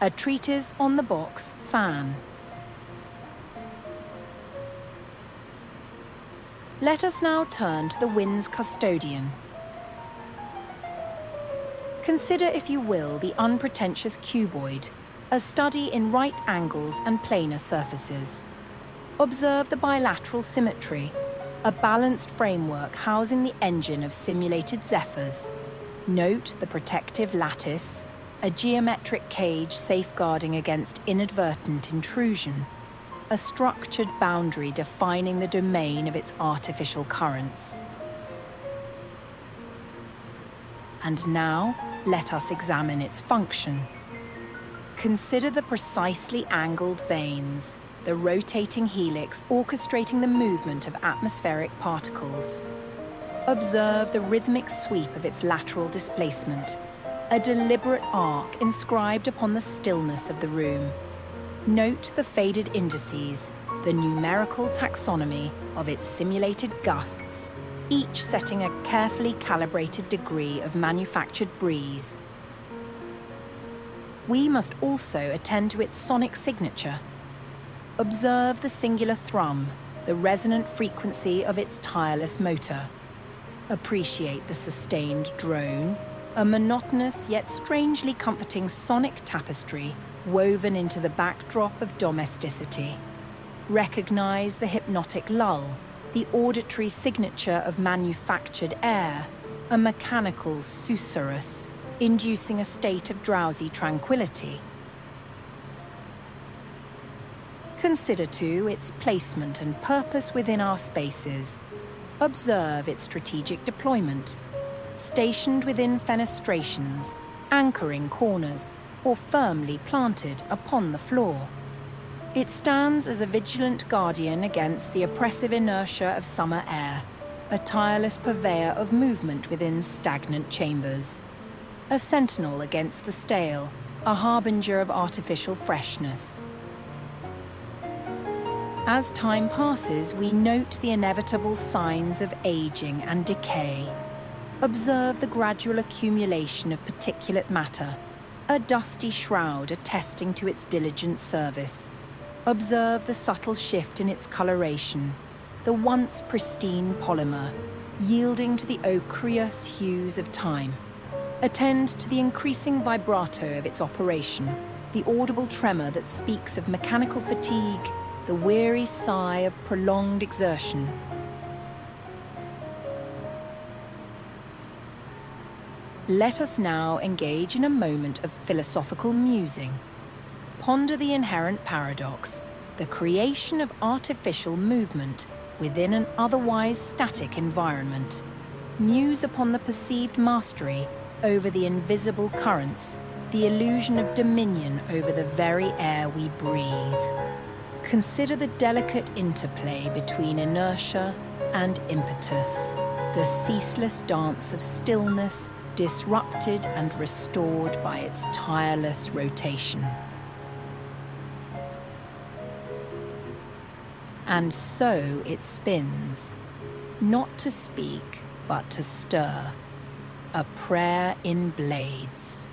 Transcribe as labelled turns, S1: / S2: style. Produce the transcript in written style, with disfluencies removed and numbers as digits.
S1: a treatise on the box fan. Let us now turn to the wind's custodian. Consider, if you will, the unpretentious cuboid, a study in right angles and planar surfaces. Observe the bilateral symmetry, a balanced framework housing the engine of simulated zephyrs. Note the protective lattice, a geometric cage safeguarding against inadvertent intrusion, a structured boundary defining the domain of its artificial currents. And now, let us examine its function. Consider the precisely angled vanes, the rotating helix orchestrating the movement of atmospheric particles. Observe the rhythmic sweep of its lateral displacement, a deliberate arc inscribed upon the stillness of the room. Note the faded indices, the numerical taxonomy of its simulated gusts, each setting a carefully calibrated degree of manufactured breeze. We must also attend to its sonic signature. Observe the singular thrum, the resonant frequency of its tireless motor. Appreciate the sustained drone, a monotonous yet strangely comforting sonic tapestry woven into the backdrop of domesticity. Recognize the hypnotic lull, the auditory signature of manufactured air, a mechanical susurrus, inducing a state of drowsy tranquility. Consider, too, its placement and purpose within our spaces. Observe its strategic deployment, stationed within fenestrations, anchoring corners, or firmly planted upon the floor. It stands as a vigilant guardian against the oppressive inertia of summer air, a tireless purveyor of movement within stagnant chambers, a sentinel against the stale, a harbinger of artificial freshness. As time passes, we note the inevitable signs of aging and decay. Observe the gradual accumulation of particulate matter, a dusty shroud attesting to its diligent service. Observe the subtle shift in its coloration, the once pristine polymer, yielding to the ochreous hues of time. Attend to the increasing vibrato of its operation, the audible tremor that speaks of mechanical fatigue, the weary sigh of prolonged exertion. Let us now engage in a moment of philosophical musing. Ponder the inherent paradox, the creation of artificial movement within an otherwise static environment. Muse upon the perceived mastery over the invisible currents, the illusion of dominion over the very air we breathe. Consider the delicate interplay between inertia and impetus, the ceaseless dance of stillness, disrupted and restored by its tireless rotation. And so it spins, not to speak, but to stir, a prayer in blades.